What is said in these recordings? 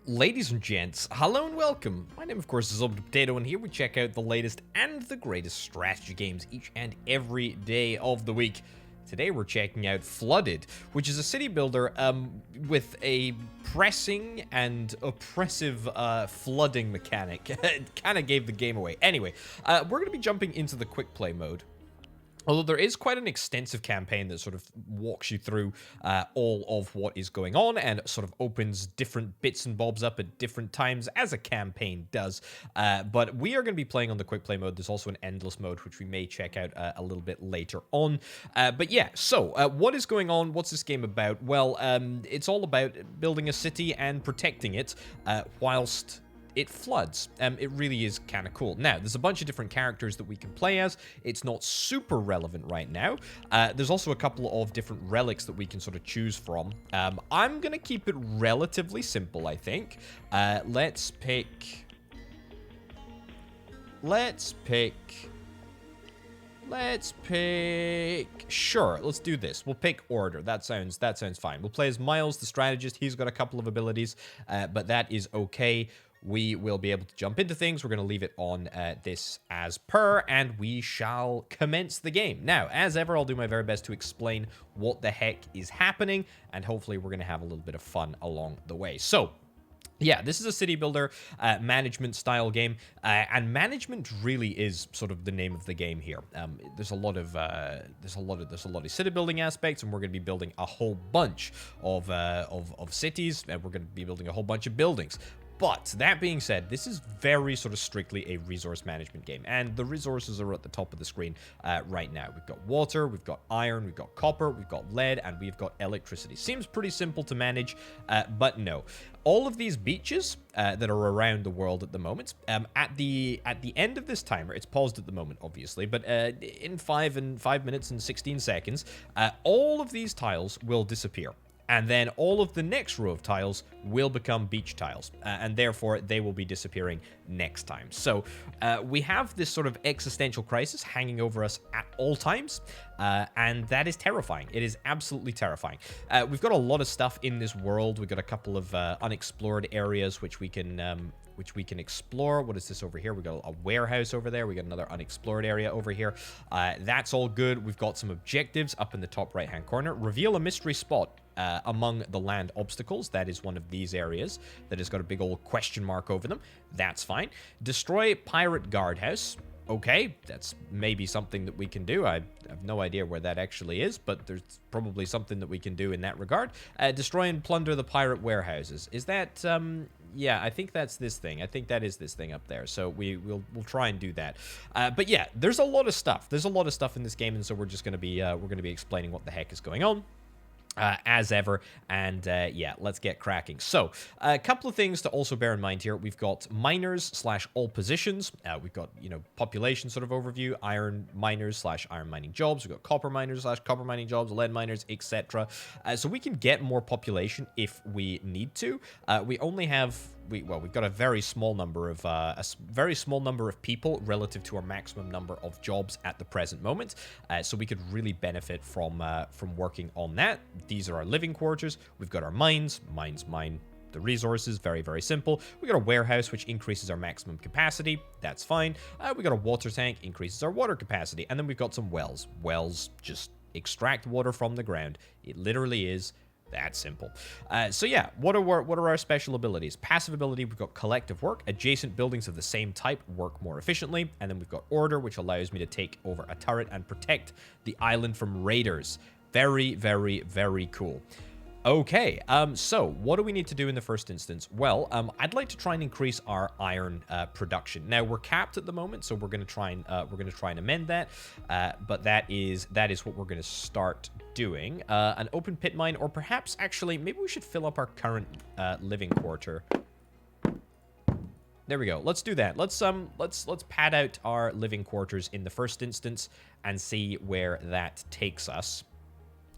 Ladies and gents, hello and welcome. My name, of course, is Zubda Potato, and here we check out the latest and the greatest strategy games each and every day of the week. Today we're checking out Flooded, which is a city builder with a pressing and oppressive flooding mechanic. It kind of gave the game away. Anyway, we're going to be jumping into the quick play mode. Although there is quite an extensive campaign that sort of walks you through all of what is going on and sort of opens different bits and bobs up at different times, as a campaign does. But we are going to be playing on the quick play mode. There's also an endless mode, which we may check out a little bit later on. But yeah, so what is going on? What's this game about? Well, it's all about building a city and protecting it whilst it floods. It really is kind of cool. Now, there's a bunch of different characters that we can play as. It's not super relevant right now. There's also a couple of different relics that we can sort of choose from. I'm going to keep it relatively simple, I think. Let's pick... Sure, let's do this. We'll pick Order. That sounds fine. We'll play as Miles, the strategist. He's got a couple of abilities, but that is okay. We will be able to jump into things. We're going to leave it on this as per, and we shall commence the game. Now, as ever, I'll do my very best to explain what the heck is happening, and hopefully we're going to have a little bit of fun along the way. So, yeah, this is a city builder management style game, and management really is sort of the name of the game here. There's a lot of city building aspects, and we're going to be building a whole bunch of cities, and we're going to be building a whole bunch of buildings. But that being said, this is very sort of strictly a resource management game, and the resources are at the top of the screen right now. We've got water, we've got iron, we've got copper, we've got lead, and we've got electricity. Seems pretty simple to manage, but no. All of these beaches that are around the world at the moment, at the end of this timer, it's paused at the moment, obviously, but in 5 minutes and 16 seconds, all of these tiles will disappear. And then all of the next row of tiles will become beach tiles, and therefore they will be disappearing next time. So we have this sort of existential crisis hanging over us at all times, and that is terrifying. It is absolutely terrifying. We've got a lot of stuff in this world. We've got a couple of unexplored areas which we can explore. What is this over here? We got a warehouse over there. We got another unexplored area over here. That's all good. We've got some objectives up in the top right-hand corner. Reveal a mystery spot among the land obstacles. That is one of these areas that has got a big old question mark over them. That's fine. Destroy pirate guardhouse. Okay, that's maybe something that we can do. I have no idea where that actually is, but there's probably something that we can do in that regard. Destroy and plunder the pirate warehouses. Is that... yeah, I think that's this thing. I think that is this thing up there. So we'll try and do that. But yeah, there's a lot of stuff. There's a lot of stuff in this game, and so we're just going to be explaining what the heck is going on. As ever, and yeah, let's get cracking. So, a couple of things to also bear in mind here. We've got miners / all positions. We've got, population sort of overview, iron miners / iron mining jobs. We've got copper miners / copper mining jobs, lead miners, etc. So we can get more population if we need to. We only have... we've got a very small number of people relative to our maximum number of jobs at the present moment, so we could really benefit from working on that. These are our living quarters. We've got our mines mine the resources. Very, very simple. We got a warehouse, which increases our maximum capacity. That's fine. We got a water tank, increases our water capacity, and then we've got some wells. Wells just extract water from the ground. It literally is that simple. So yeah, what are our special abilities? Passive ability, we've got collective work. Adjacent buildings of the same type work more efficiently. And then we've got order, which allows me to take over a turret and protect the island from raiders. Very, very, very cool. Okay, so what do we need to do in the first instance? Well, I'd like to try and increase our iron production. Now we're capped at the moment, so we're going to try and amend that. But that is what we're going to start doing. An open pit mine, or perhaps actually maybe we should fill up our current living quarter. There we go. Let's do that. Let's pad out our living quarters in the first instance and see where that takes us.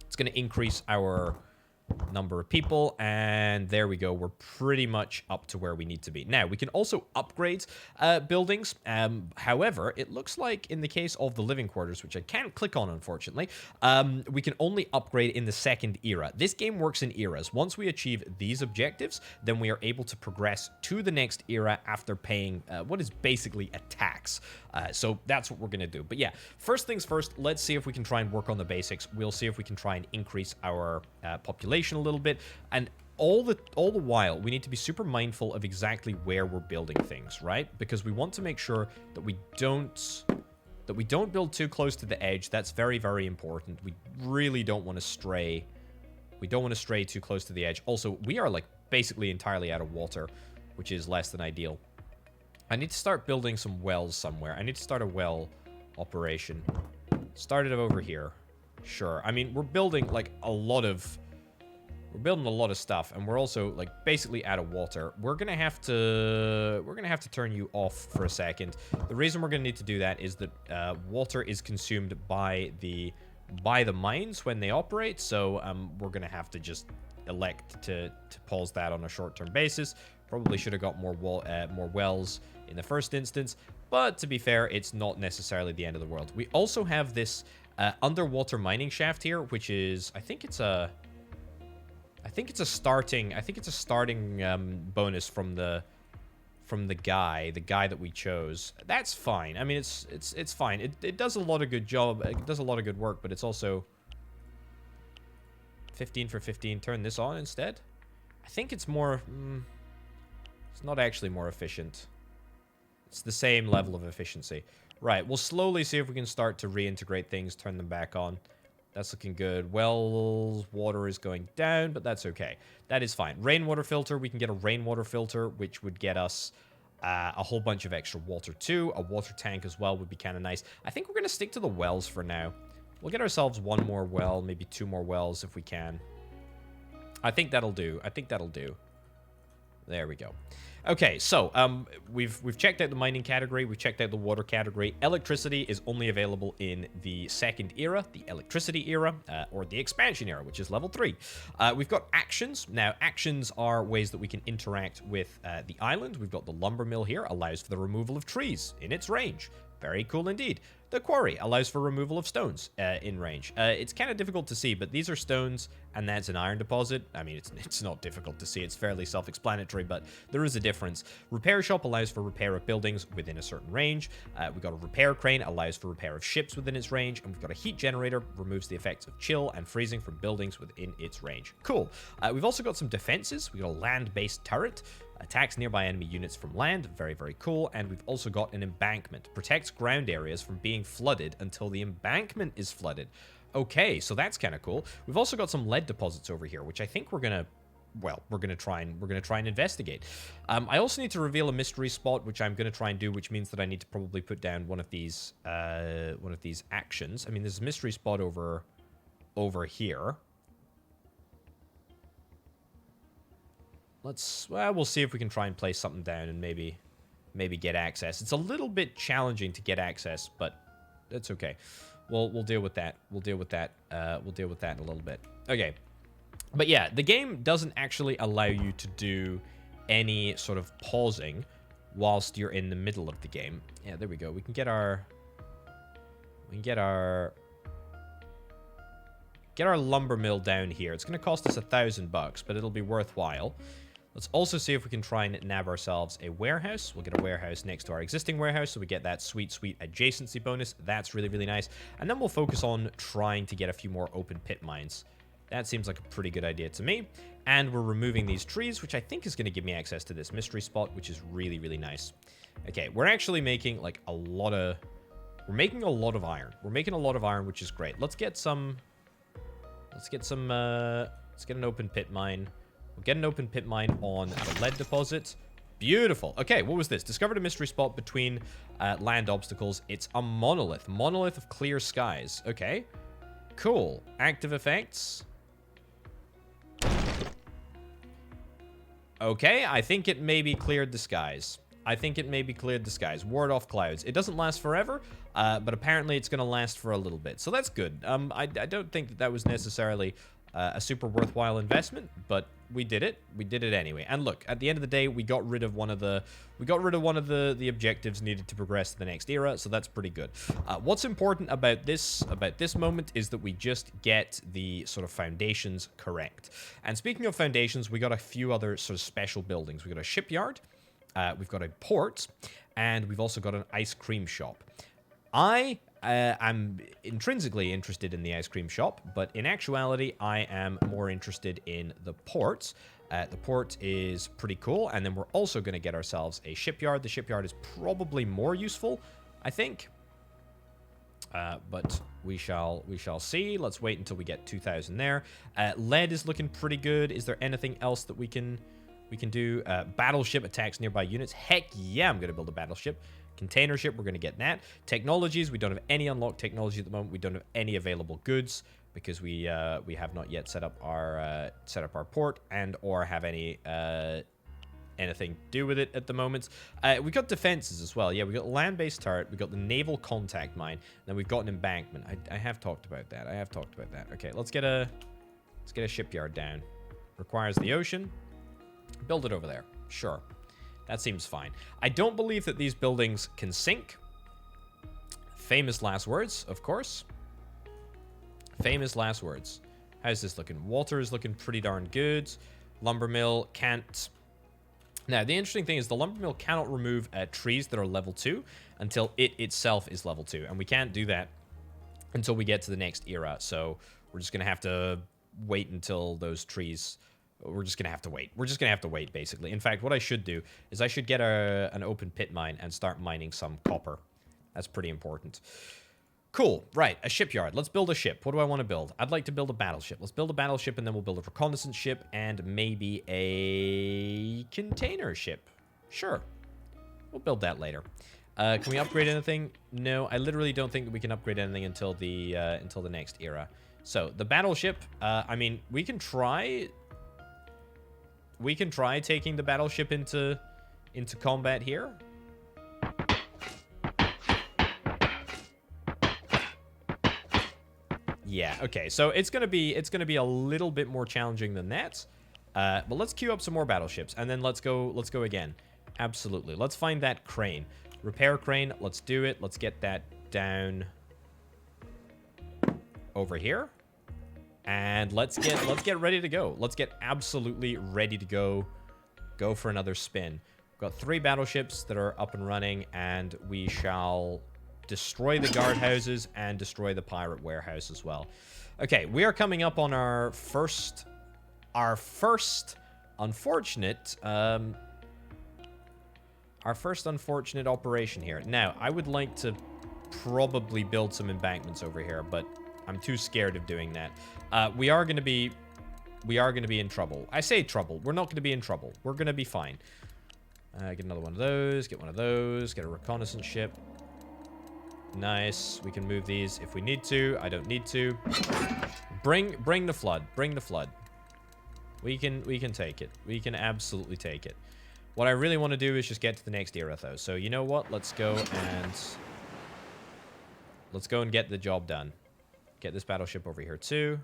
It's going to increase our number of people, and there we go. We're pretty much up to where we need to be. Now, we can also upgrade buildings. However, it looks like in the case of the living quarters, which I can't click on, unfortunately, we can only upgrade in the second era. This game works in eras. Once we achieve these objectives, then we are able to progress to the next era after paying what is basically a tax. So that's what we're going to do. But yeah, first things first, let's see if we can try and work on the basics. We'll see if we can try and increase our population a little bit. And all the while, we need to be super mindful of exactly where we're building things, right? Because we want to make sure that we don't build too close to the edge. That's very, very important. We really don't want to stray. We don't want to stray too close to the edge. Also, we are like basically entirely out of water, which is less than ideal. I need to start building some wells somewhere. I need to start a well operation. Start it over here. Sure. I mean, we're building like a lot of... We're building a lot of stuff, and we're also like basically out of water. We're gonna have to turn you off for a second. The reason we're gonna need to do that is that water is consumed by the mines when they operate. So we're gonna have to just elect to pause that on a short-term basis. Probably should have got more wells in the first instance, but to be fair, it's not necessarily the end of the world. We also have this underwater mining shaft here, which is I think it's a starting bonus from the guy that we chose. That's fine. I mean, it's fine. It does a lot of good job. It does a lot of good work, but it's also 15 for 15. Turn this on instead. I think it's more. It's not actually more efficient. It's the same level of efficiency. Right. We'll slowly see if we can start to reintegrate things. Turn them back on. That's looking good. Wells, water is going down, but that's okay. That is fine. Rainwater filter. We can get a rainwater filter, which would get us a whole bunch of extra water too. A water tank as well would be kind of nice. I think we're going to stick to the wells for now. We'll get ourselves one more well, maybe two more wells if we can. I think that'll do. I think that'll do. There we go. Okay, so we've checked out the mining category, we've checked out the water category. Electricity is only available in the second era, the electricity era, or the expansion era, which is level 3. We've got actions. Now, actions are ways that we can interact with the island. We've got the lumber mill here, allows for the removal of trees in its range. Very cool indeed. The quarry allows for removal of stones in range. It's kind of difficult to see, but these are stones, and that's an iron deposit. I mean, it's not difficult to see. It's fairly self-explanatory, but there is a difference. Repair shop allows for repair of buildings within a certain range. We've got a repair crane, allows for repair of ships within its range, and we've got a heat generator, removes the effects of chill and freezing from buildings within its range. Cool. We've also got some defenses. We've got a land-based turret. Attacks nearby enemy units from land. Very, very cool. And we've also got an embankment. Protects ground areas from being flooded until the embankment is flooded. Okay, so that's kind of cool. We've also got some lead deposits over here, which I think we're gonna try and investigate. I also need to reveal a mystery spot, which I'm gonna try and do, which means that I need to probably put down one of these actions. I mean, there's a mystery spot over here. We'll see if we can try and place something down and maybe get access. It's a little bit challenging to get access, but that's okay. We'll deal with that. We'll deal with that in a little bit. Okay. But yeah, the game doesn't actually allow you to do any sort of pausing whilst you're in the middle of the game. Yeah, there we go. We can get our lumber mill down here. It's going to cost us $1,000, but it'll be worthwhile. Let's also see if we can try and nab ourselves a warehouse. We'll get a warehouse next to our existing warehouse, so we get that sweet, sweet adjacency bonus. That's really, really nice. And then we'll focus on trying to get a few more open pit mines. That seems like a pretty good idea to me. And we're removing these trees, which I think is going to give me access to this mystery spot, which is really, really nice. Okay, we're actually making like a lot of... We're making a lot of iron. We're making a lot of iron, which is great. Let's get an open pit mine. We'll get an open pit mine on the lead deposit. Beautiful. Okay, what was this? Discovered a mystery spot between land obstacles. It's a monolith. Monolith of clear skies. Okay. Cool. Active effects. Okay, I think it maybe cleared the skies. Ward off clouds. It doesn't last forever, but apparently it's going to last for a little bit. So that's good. I don't think that was necessarily a super worthwhile investment, but we did it. We did it anyway. And look, at the end of the day, we got rid of one of the objectives needed to progress to the next era, so that's pretty good. What's important about this moment is that we just get the sort of foundations correct. And speaking of foundations, we got a few other sort of special buildings. We got a shipyard, we've got a port, and we've also got an ice cream shop. I'm intrinsically interested in the ice cream shop, but in actuality, I am more interested in the port. The port is pretty cool, and then we're also going to get ourselves a shipyard. The shipyard is probably more useful, I think. But we shall see. Let's wait until we get 2,000 there. Lead is looking pretty good. Is there anything else that we can do? Battleship attacks nearby units. Heck yeah, I'm going to build a battleship. Container ship, we're going to get that. Technologies, we don't have any unlocked technology at the moment. We don't have any available goods because we have not yet set up our port and or have any anything to do with it at the moment. We got defenses as well. Yeah, we got land-based turret. We got the naval contact mine. Then we've got an embankment. I have talked about that. Okay, let's get a shipyard down. Requires the ocean. Build it over there. Sure. That seems fine. I don't believe that these buildings can sink. Famous last words, of course. Famous last words. How's this looking? Water is looking pretty darn good. Lumber mill can't. Now, the interesting thing is the lumber mill cannot remove trees that are level 2 until it itself is level 2. And we can't do that until we get to the next era. So we're just going to have to wait until those trees... We're just going to have to wait. We're just going to have to wait, basically. In fact, what I should do is I should get an open pit mine and start mining some copper. That's pretty important. Cool. Right, a shipyard. Let's build a ship. What do I want to build? I'd like to build a battleship. Let's build a battleship, and then we'll build a reconnaissance ship and maybe a container ship. Sure. We'll build that later. Can we upgrade anything? No, I literally don't think that we can upgrade anything until the next era. So, the battleship, I mean, we can try... We can try taking the battleship into combat here. Yeah, okay. So it's gonna be a little bit more challenging than that. But let's queue up some more battleships and then let's go again. Absolutely. Let's find that crane. Repair crane, let's do it. Let's get that down over here. And let's get ready to go. Let's get absolutely ready to go. Go for another spin. We've got 3 battleships that are up and running, and we shall destroy the guardhouses and destroy the pirate warehouse as well. Okay, we are coming up on our first unfortunate operation here. Now, I would like to probably build some embankments over here, but I'm too scared of doing that. We are going to be in trouble. I say trouble. We're not going to be in trouble. We're going to be fine. Get another one of those. Get one of those. Get a reconnaissance ship. Nice. We can move these if we need to. I don't need to. Bring the flood. Bring the flood. We can take it. We can absolutely take it. What I really want to do is just get to the next era, though. So you know what? Let's go and get the job done. Get this battleship over here too.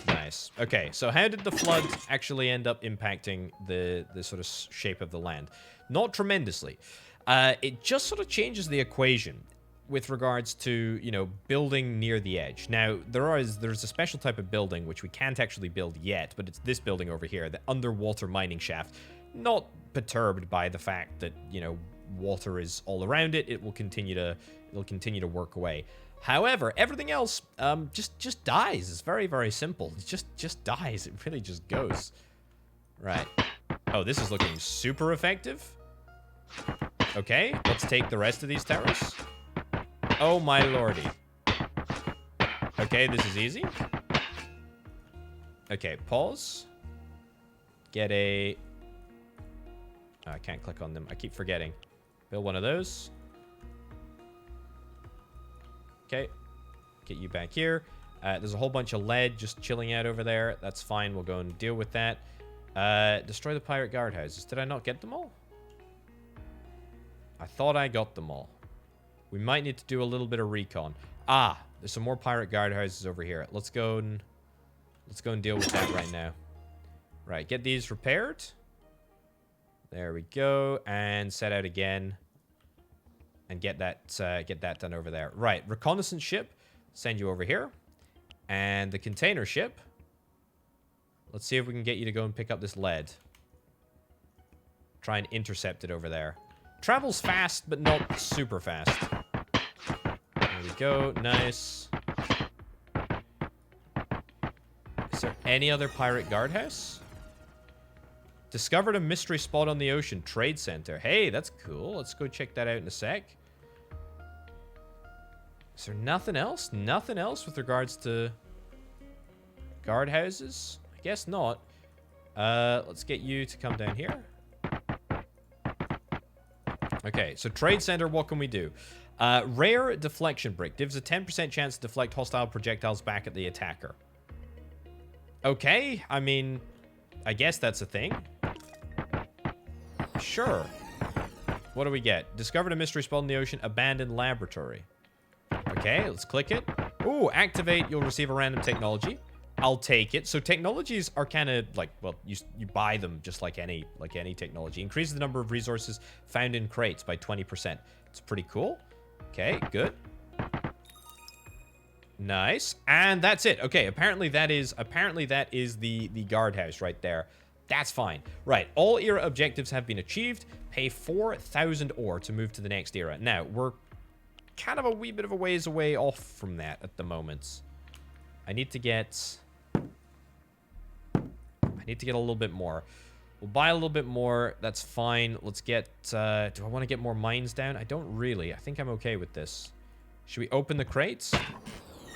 Nice. Okay, so how did the flood actually end up impacting the sort of shape of the land? Not tremendously. It just sort of changes the equation with regards to, you know, building near the edge. Now, there's a special type of building which we can't actually build yet, but it's this building over here, the underwater mining shaft. Not perturbed by the fact that, you know, water is all around it. It'll continue to work away. However, everything else just dies. It's very, very simple. It just dies. It really just goes. Right. Oh, this is looking super effective. Okay, let's take the rest of these towers. Oh my lordy. Okay, this is easy. Okay, pause. Get a... Oh, I can't click on them. I keep forgetting. Build one of those. Okay. Get you back here. There's a whole bunch of lead just chilling out over there. That's fine. We'll go and deal with that. Destroy the pirate guardhouses. Did I not get them all? I thought I got them all. We might need to do a little bit of recon. Ah, There's some more pirate guardhouses over here. Let's go and deal with that right now. Right, get these repaired. There we go, and set out again, and get that done over there. Right, reconnaissance ship, send you over here, and the container ship. Let's see if we can get you to go and pick up this lead. Try and intercept it over there. Travels fast, but not super fast. There we go. Nice. Is there any other pirate guardhouse? Discovered a mystery spot on the ocean. Trade center. Hey, that's cool. Let's go check that out in a sec. Is there nothing else? Nothing else with regards to guardhouses? I guess not. Let's get you to come down here. Okay, so trade center, what can we do? Rare deflection brick gives a 10% chance to deflect hostile projectiles back at the attacker. Okay, I mean, I guess that's a thing. Sure. What do we get? Discovered a mystery spot in the ocean. Abandoned laboratory. Okay, let's click it. Ooh, activate. You'll receive a random technology. I'll take it. So technologies are kind of like, well, you buy them just like any technology. Increases the number of resources found in crates by 20%. It's pretty cool. Okay, good. Nice. And that's it. Okay, apparently that is the guardhouse right there. That's fine. Right, all era objectives have been achieved. Pay 4,000 ore to move to the next era. Now, we're kind of a wee bit of a ways away off from that at the moment. I need to get a little bit more. We'll buy a little bit more. That's fine. Let's get... do I want to get more mines down? I don't really. I think I'm okay with this. Should we open the crates?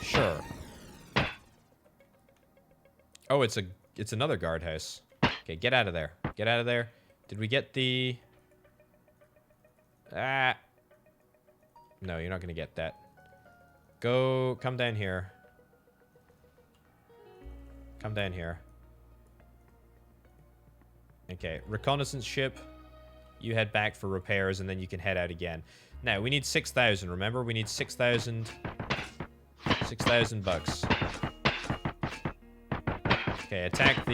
Sure. Oh, it's another guardhouse. Okay, get out of there. Get out of there. Did we get the... No, you're not going to get that. Come down here. Come down here. Okay, reconnaissance ship. You head back for repairs, and then you can head out again. Now, we need 6,000, remember? We need 6,000... 6,000 bucks. Okay, attack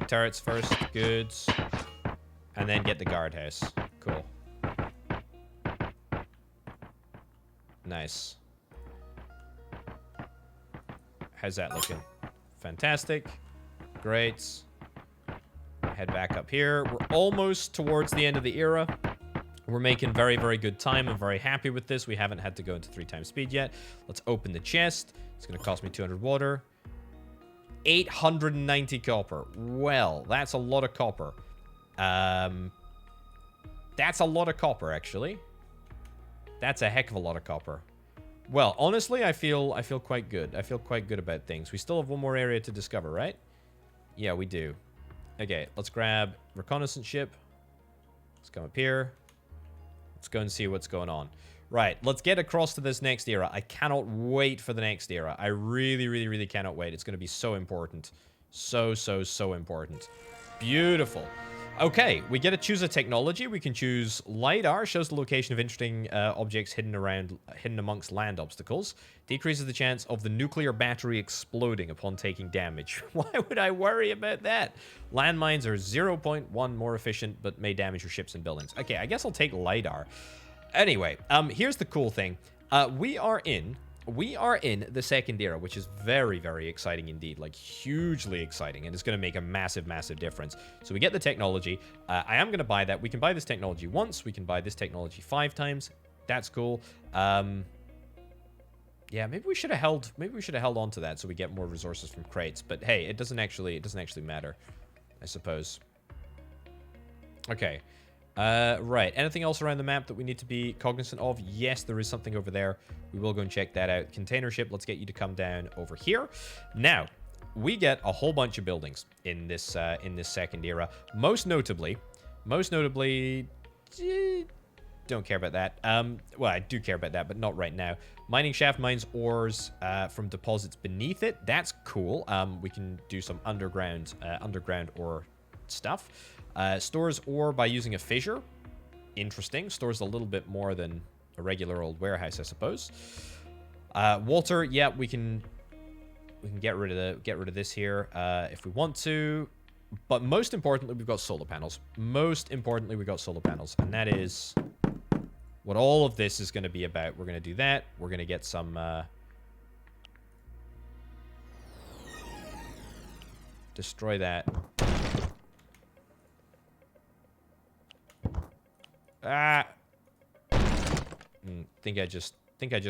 turrets first. Good. And then get the guardhouse. Cool. Nice. How's that looking? Fantastic. Great. Head back up here. We're almost towards the end of the era. We're making very, very good time. I'm very happy with this. We haven't had to go into 3x speed yet. Let's open the chest. It's going to cost me 200 water. 890 copper. Well, that's a lot of copper. That's a lot of copper, actually. That's a heck of a lot of copper. Well, honestly, I feel quite good. I feel quite good about things. We still have one more area to discover, right? Yeah, we do. Okay, let's grab reconnaissance ship. Let's come up here. Let's go and see what's going on. Right, let's get across to this next era. I cannot wait for the next era. I really, really, really cannot wait. It's going to be so important. So, so, so important. Beautiful. Okay, we get to choose a technology. We can choose LiDAR, shows the location of interesting objects hidden amongst land obstacles. Decreases the chance of the nuclear battery exploding upon taking damage. Why would I worry about that? Landmines are 0.1 more efficient, but may damage your ships and buildings. Okay, I guess I'll take LiDAR. Anyway, here's the cool thing. We are in the second era, which is very, very exciting indeed, like hugely exciting, and it's going to make a massive, massive difference. So we get the technology. I am going to buy that. We can buy this technology once. We can buy this technology 5 times. That's cool. Yeah, maybe we should have held on to that so we get more resources from crates. But hey, it doesn't actually matter, I suppose. Okay. Right. Anything else around the map that we need to be cognizant of? Yes, there is something over there. We will go and check that out. Container ship, let's get you to come down over here. Now, we get a whole bunch of buildings in this second era. Most notably, don't care about that. Well, I do care about that, but not right now. Mining shaft mines ores from deposits beneath it. That's cool. We can do some underground ore stuff. Stores ore by using a fissure. Interesting. Stores a little bit more than a regular old warehouse, I suppose. Water, yeah, we can get rid of this here if we want to. But most importantly, we've got solar panels. Most importantly, we've got solar panels. And that is what all of this is going to be about. We're going to do that. We're going to get some... destroy that. Ah! Think I just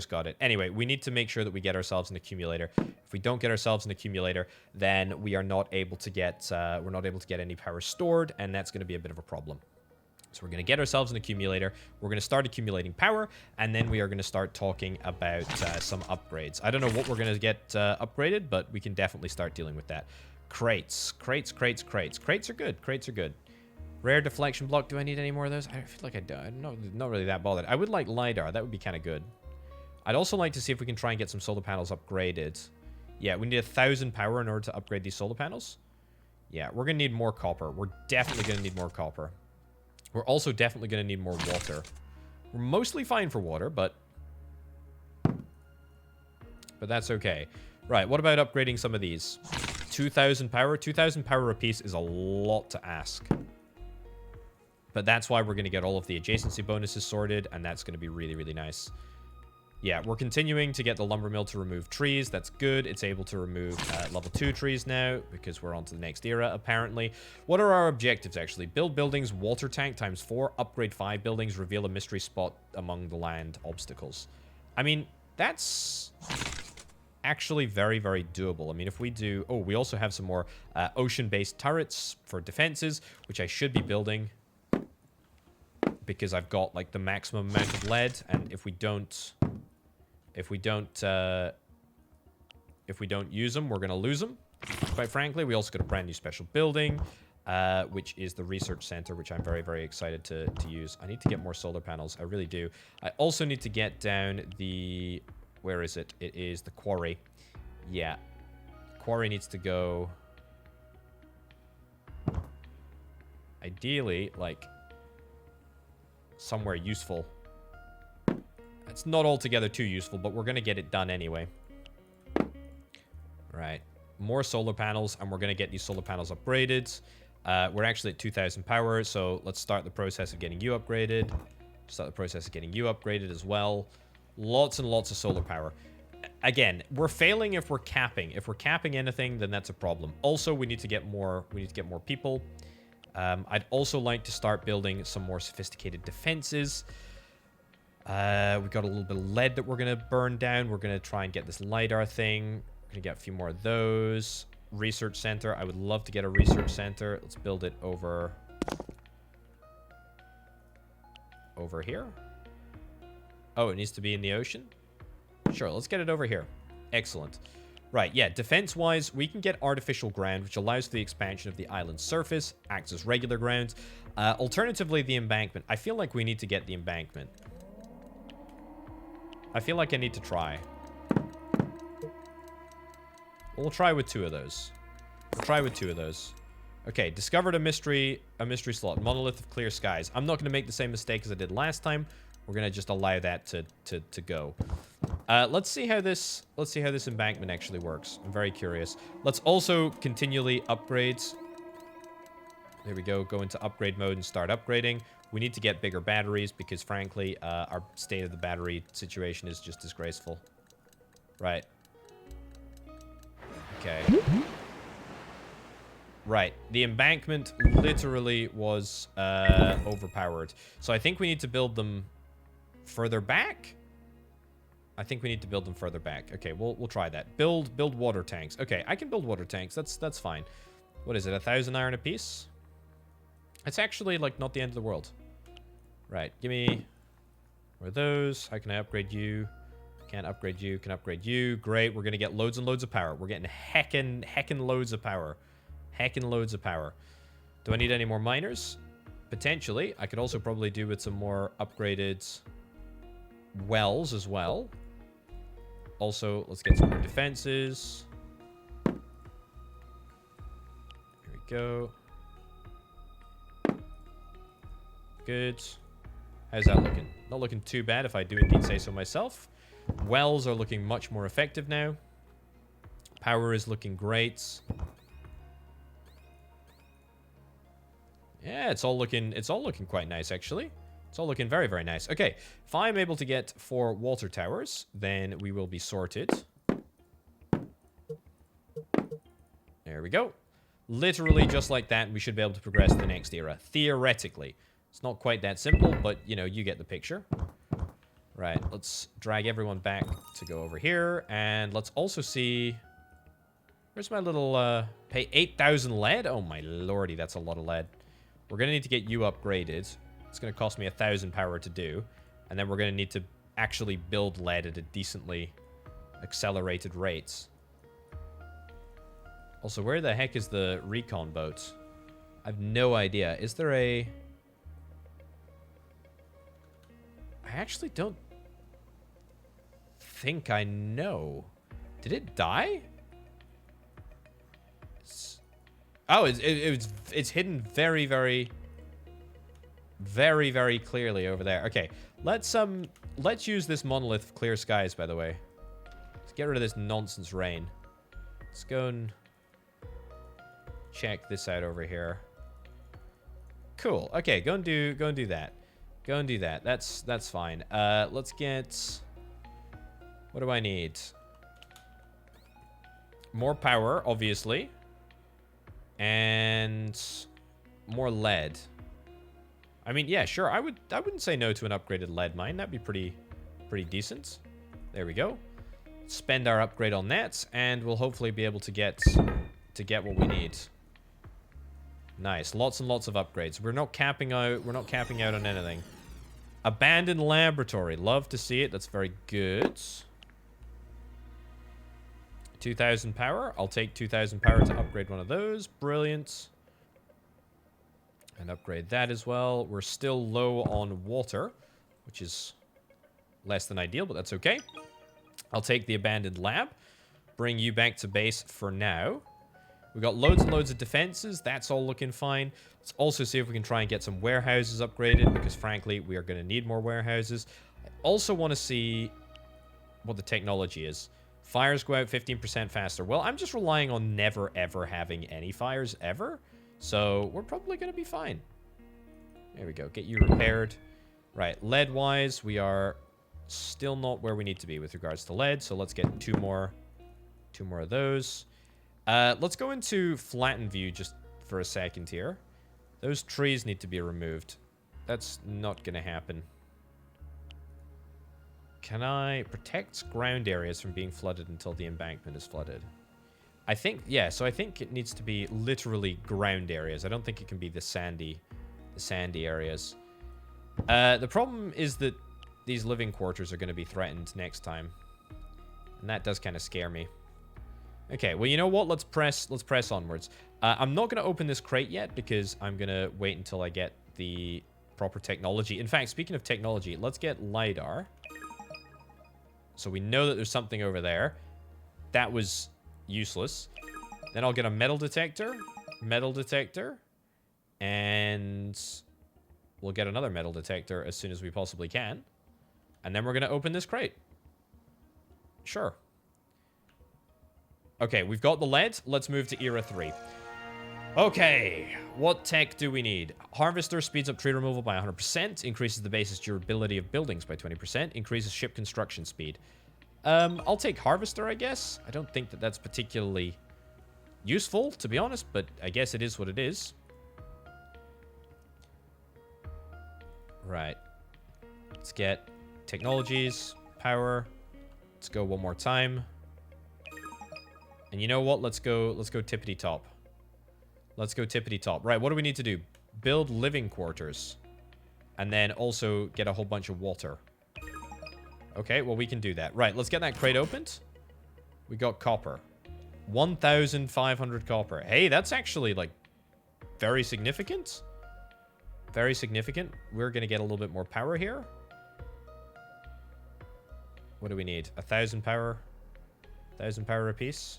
got it. Anyway, we need to make sure that we get ourselves an accumulator. If we don't get ourselves an accumulator, then we are not able to get any power stored, and that's going to be a bit of a problem. So we're going to get ourselves an accumulator. We're going to start accumulating power, and then we are going to start talking about some upgrades. I don't know what we're going to get upgraded, but we can definitely start dealing with that. Crates. Crates are good. Crates are good. Rare deflection block. Do I need any more of those? I feel like I'm not really that bothered. I would like LiDAR. That would be kind of good. I'd also like to see if we can try and get some solar panels upgraded. Yeah, we need 1,000 power in order to upgrade these solar panels. Yeah, we're going to need more copper. We're definitely going to need more copper. We're also definitely going to need more water. We're mostly fine for water, but that's okay. Right, what about upgrading some of these? 2,000 power? 2,000 power apiece is a lot to ask. But that's why we're going to get all of the adjacency bonuses sorted, and that's going to be really, really nice. Yeah, we're continuing to get the lumber mill to remove trees. That's good. It's able to remove level 2 trees now, because we're on to the next era, apparently. What are our objectives, actually? Build buildings, water tank ×4, upgrade 5 buildings, reveal a mystery spot among the land obstacles. I mean, that's actually very, very doable. I mean, if we do... Oh, we also have some more ocean-based turrets for defenses, which I should be building, because I've got, like, the maximum amount of lead, and if we don't use them, we're going to lose them, quite frankly. We also got a brand new special building, which is the research center, which I'm very, very excited to use. I need to get more solar panels. I really do. I also need to get down the... Where is it? It is the quarry. Yeah. Quarry needs to go... Ideally, like... somewhere useful. It's not altogether too useful, but we're going to get it done anyway. Right. More solar panels, and we're going to get these solar panels upgraded. We're actually at 2,000 power, so let's start the process of getting you upgraded. Start the process of getting you upgraded as well. Lots and lots of solar power. Again, we're failing if we're capping. If we're capping anything, then that's a problem. Also, we need to get more people. I'd also like to start building some more sophisticated defenses. We've got a little bit of lead that we're going to burn down. We're going to try and get this LiDAR thing. We're going to get a few more of those. Research center. I would love to get a research center. Let's build it over here. Oh, it needs to be in the ocean? Sure, let's get it over here. Excellent. Right, yeah, defense-wise, we can get artificial ground, which allows for the expansion of the island's surface, acts as regular ground. Alternatively, the embankment. I feel like we need to get the embankment. I feel like I need to try. We'll try with 2 of those. Okay, discovered a mystery slot. Monolith of clear skies. I'm not going to make the same mistake as I did last time. We're going to just allow that to go. Let's see how this embankment actually works. I'm very curious. Let's also continually upgrade. There we go. Go into upgrade mode and start upgrading. We need to get bigger batteries because, frankly, our state of the battery situation is just disgraceful. Right. Okay. Right. The embankment literally was overpowered. So I think we need to build them further back. Okay, we'll try that. Build water tanks. Okay, I can build water tanks. That's fine. What is it? 1,000 iron apiece? It's actually like not the end of the world. Right. Give me where are those? How can I upgrade you? Can't upgrade you. Can upgrade you. Great. We're gonna get loads and loads of power. We're getting heckin' loads of power. Heckin' loads of power. Do I need any more miners? Potentially. I could also probably do with some more upgraded wells as well. Also, let's get some more defenses. Here we go. Good. How's that looking? Not looking too bad if I do indeed say so myself. Wells are looking much more effective now. Power is looking great. Yeah, it's all looking quite nice, actually. It's all looking very, very nice. Okay, if I'm able to get 4 water towers, then we will be sorted. There we go. Literally just like that, we should be able to progress to the next era. Theoretically. It's not quite that simple, but, you know, you get the picture. Right, let's drag everyone back to go over here. And let's also see... Where's my little, pay 8,000 lead? Oh, my lordy, that's a lot of lead. We're going to need to get you upgraded. It's going to cost me 1,000 power to do. And then we're going to need to actually build lead at a decently accelerated rate. Also, where the heck is the recon boat? I have no idea. Is there a... I actually don't think I know. Did it die? Oh, it's hidden very, very, very, very clearly over there. Okay, let's use this monolith of clear skies, by the way. Let's get rid of this nonsense rain. Let's go and check this out over here. Cool. Okay, go and do that. Go and do that. That's fine. Let's get... What do I need? More power, obviously. And more lead. I mean, yeah, sure. I wouldn't say no to an upgraded lead mine. That'd be pretty decent. There we go. Spend our upgrade on that, and we'll hopefully be able to get what we need. Nice. Lots and lots of upgrades. We're not capping out on anything. Abandoned laboratory. Love to see it. That's very good. 2,000 power. I'll take 2,000 power to upgrade one of those. Brilliant. And upgrade that as well. We're still low on water, which is less than ideal, but that's okay. I'll take the abandoned lab. Bring you back to base for now. We got loads and loads of defenses. That's all looking fine. Let's also see if we can try and get some warehouses upgraded, because frankly, we are going to need more warehouses. I also want to see what the technology is. Fires go out 15% faster. Well, I'm just relying on never, ever having any fires ever. So we're probably going to be fine. There we go. Get you repaired. Right. Lead-wise, we are still not where we need to be with regards to lead. So let's get two more of those. Let's go into flatten view just for a second here. Those trees need to be removed. That's not going to happen. Can I protect ground areas from being flooded until the embankment is flooded? I think, yeah, so I think it needs to be literally ground areas. I don't think it can be the sandy areas. The problem is that these living quarters are going to be threatened next time. And that does kind of scare me. Okay, well, you know what? Let's press onwards. I'm not going to open this crate yet because I'm going to wait until I get the proper technology. In fact, speaking of technology, let's get LiDAR. So we know that there's something over there. That was useless. Then I'll get a metal detector, and we'll get another metal detector as soon as we possibly can. And then we're going to open this crate. Sure. Okay, we've got the lead. Let's move to Era 3. Okay, what tech do we need? Harvester speeds up tree removal by 100%, increases the base's durability of buildings by 20%, increases ship construction speed. I'll take Harvester, I guess. I don't think that that's particularly useful, to be honest, but I guess it is what it is. Right. Let's get technologies, power. Let's go one more time. And you know what? Let's go tippity top. Let's go tippity top. Right, what do we need to do? Build living quarters. And then also get a whole bunch of water. Okay, well, we can do that. Right, let's get that crate opened. We got copper. 1,500 copper. Hey, that's actually, like, very significant. Very significant. We're going to get a little bit more power here. What do we need? 1,000 power? 1,000 power apiece?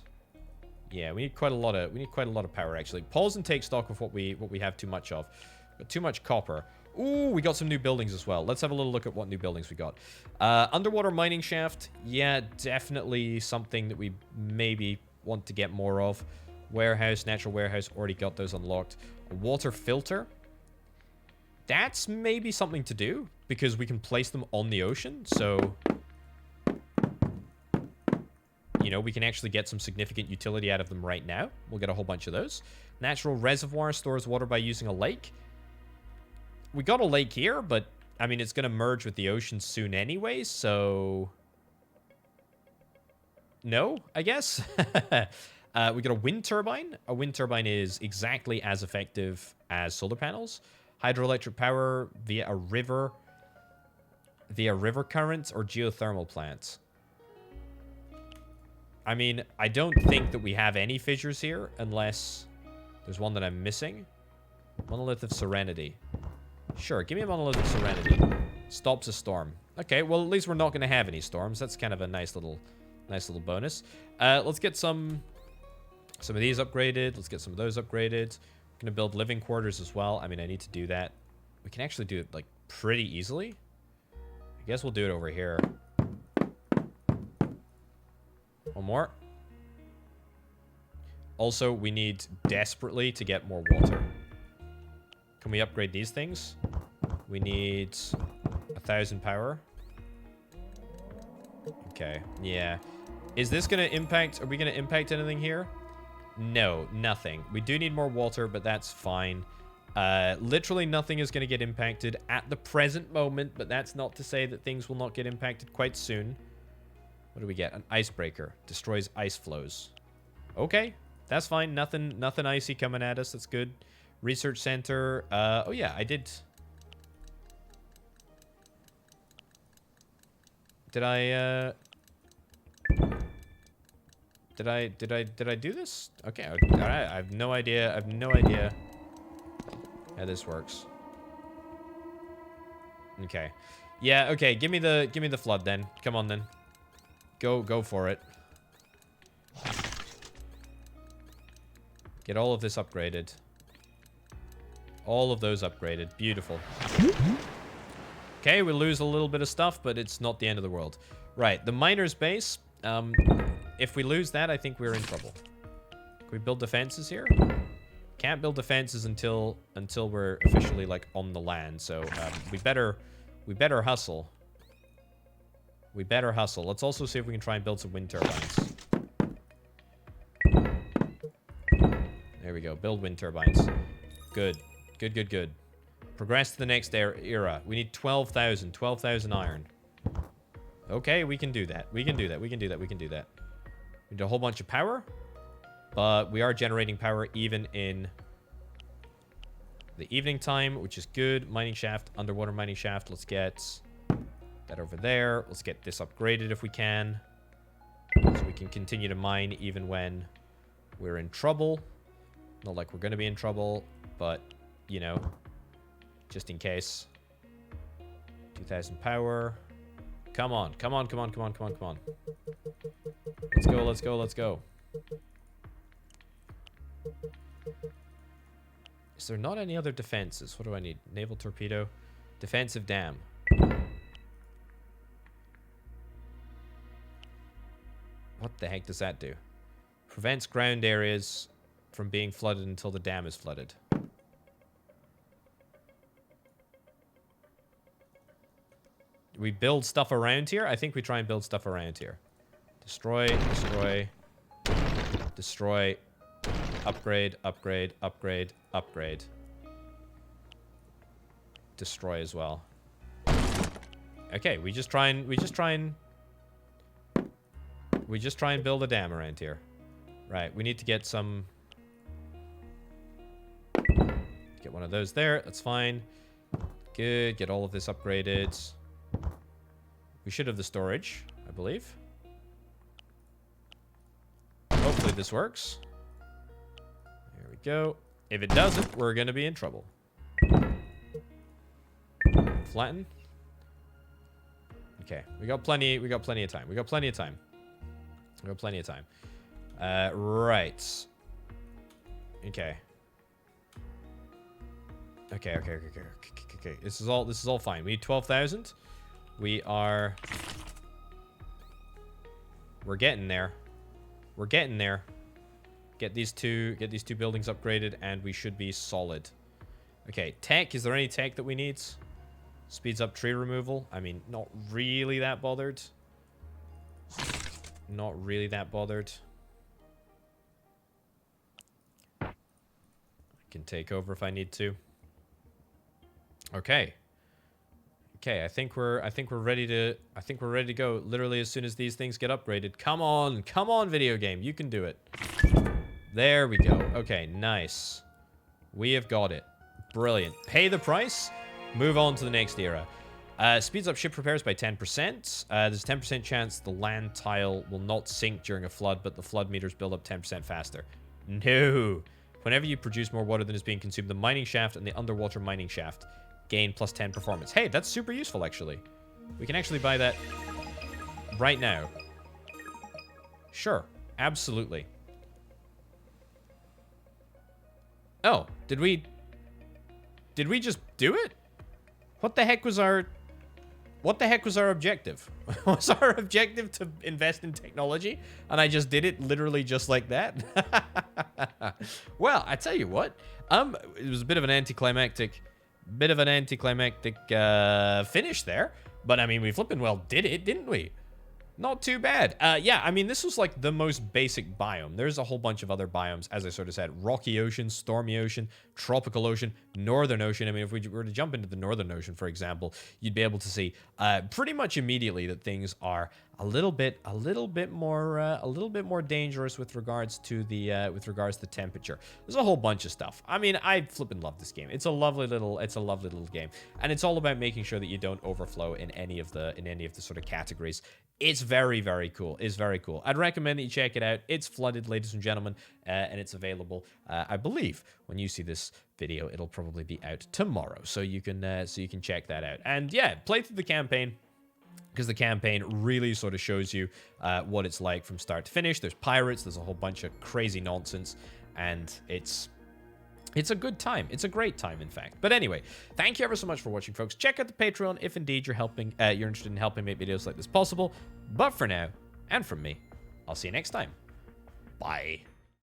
Yeah, we need quite a lot of power actually. Pause and take stock of what we have too much of. But too much copper. Ooh, we got some new buildings as well. Let's have a little look at what new buildings we got. Underwater mining shaft. Yeah, definitely something that we maybe want to get more of. Warehouse, natural warehouse. Already got those unlocked. A water filter. That's maybe something to do because we can place them on the ocean. So, you know, we can actually get some significant utility out of them right now. We'll get a whole bunch of those. Natural reservoir stores water by using a lake. We got a lake here, but, I mean, it's going to merge with the ocean soon anyway, so... No, I guess. We got a wind turbine. A wind turbine is exactly as effective as solar panels. Hydroelectric power via a river currents or geothermal plants. I mean, I don't think that we have any fissures here unless there's one that I'm missing. Monolith of Serenity. Sure, give me a Monolith of Serenity. Stops a storm. Okay, well, at least we're not going to have any storms. That's kind of a nice little bonus. Let's get some of these upgraded. Let's get some of those upgraded. I'm going to build living quarters as well. I mean, I need to do that. We can actually do it, like, pretty easily. I guess we'll do it over here. One more. Also, we need desperately to get more water. Can we upgrade these things? We need 1,000 power. Okay, yeah. Is this going to impact... Are we going to impact anything here? No, nothing. We do need more water, but that's fine. Literally nothing is going to get impacted at the present moment, but that's not to say that things will not get impacted quite soon. What do we get? An icebreaker. Destroys ice flows. Okay, that's fine. Nothing icy coming at us. That's good. Research center. Oh yeah, I did. Did I do this? Okay, all right. I have no idea. I have no idea how this works. Okay. Yeah, okay. Give me the flood then. Come on then. Go for it. Get all of this upgraded. All of those upgraded. Beautiful. Okay, we lose a little bit of stuff, but it's not the end of the world. Right, the miner's base. If we lose that, I think we're in trouble. Can we build defenses here? Can't build defenses until we're officially, like, on the land. So, we better hustle. We better hustle. Let's also see if we can try and build some wind turbines. There we go. Build wind turbines. Good. Good. Progress to the next era. We need 12,000. 12,000 iron. Okay, we can do that. We can do that. We need a whole bunch of power. But we are generating power even in the evening time, which is good. Mining shaft, underwater mining shaft. Let's get that over there. Let's get this upgraded if we can. So we can continue to mine even when we're in trouble. Not like we're going to be in trouble, but, you know, just in case. 2,000 power. Come on. Let's go. Is there not any other defenses? What do I need? Naval torpedo. Defensive dam. What the heck does that do? Prevents ground areas from being flooded until the dam is flooded. We build stuff around here? I think we try and build stuff around here. Destroy. Upgrade. Destroy as well. Okay, we just try and build a dam around here. Right, we need to get some... Get one of those there. That's fine. Good. Get all of this upgraded. We should have the storage, I believe. Hopefully this works. There we go. If it doesn't, we're going to be in trouble. Flatten. Okay, we got plenty of time. Right. Okay. Okay. This is all fine. We need 12,000. We're getting there. We're getting there. Get these two buildings upgraded, and we should be solid. Okay, tech. Is there any tech that we need? Speeds up tree removal. I mean, not really that bothered. Not really that bothered. I can take over if I need to. Okay. Okay, I think we're ready to go literally as soon as these things get upgraded. Come on, video game. You can do it. There we go. Okay, nice. We have got it. Brilliant. Pay the price. Move on to the next era. Speeds up ship repairs by 10%. There's a 10% chance the land tile will not sink during a flood, but the flood meters build up 10% faster. No. Whenever you produce more water than is being consumed, the mining shaft and the underwater mining shaft gain plus 10 performance. Hey, that's super useful, actually. We can actually buy that right now. Sure. Absolutely. Oh, did we just do it? What the heck was our objective? Was our objective to invest in technology? And I just did it literally just like that? Well, I tell you what. It was a bit of an anticlimactic finish there. But I mean, we flipping well did it, didn't we? Not too bad. Yeah, I mean, this was like the most basic biome. There's a whole bunch of other biomes, as I sort of said. Rocky Ocean, Stormy Ocean, Tropical Ocean, Northern Ocean. I mean, if we were to jump into the Northern Ocean, for example, you'd be able to see pretty much immediately that things are a little bit more dangerous with regards to the temperature. There's a whole bunch of stuff. I mean, I flippin' love this game. It's a lovely little game, and it's all about making sure that you don't overflow in any of the sort of categories. It's very, very cool. It's very cool. I'd recommend that you check it out. It's flooded, ladies and gentlemen, and it's available. I believe when you see this video, it'll probably be out tomorrow, so you can check that out. And yeah, play through the campaign, because the campaign really sort of shows you what it's like from start to finish. There's pirates. There's a whole bunch of crazy nonsense, and it's a good time. It's a great time, in fact. But anyway, thank you ever so much for watching, folks. Check out the Patreon if indeed you're interested in helping make videos like this possible. But for now, and from me, I'll see you next time. Bye.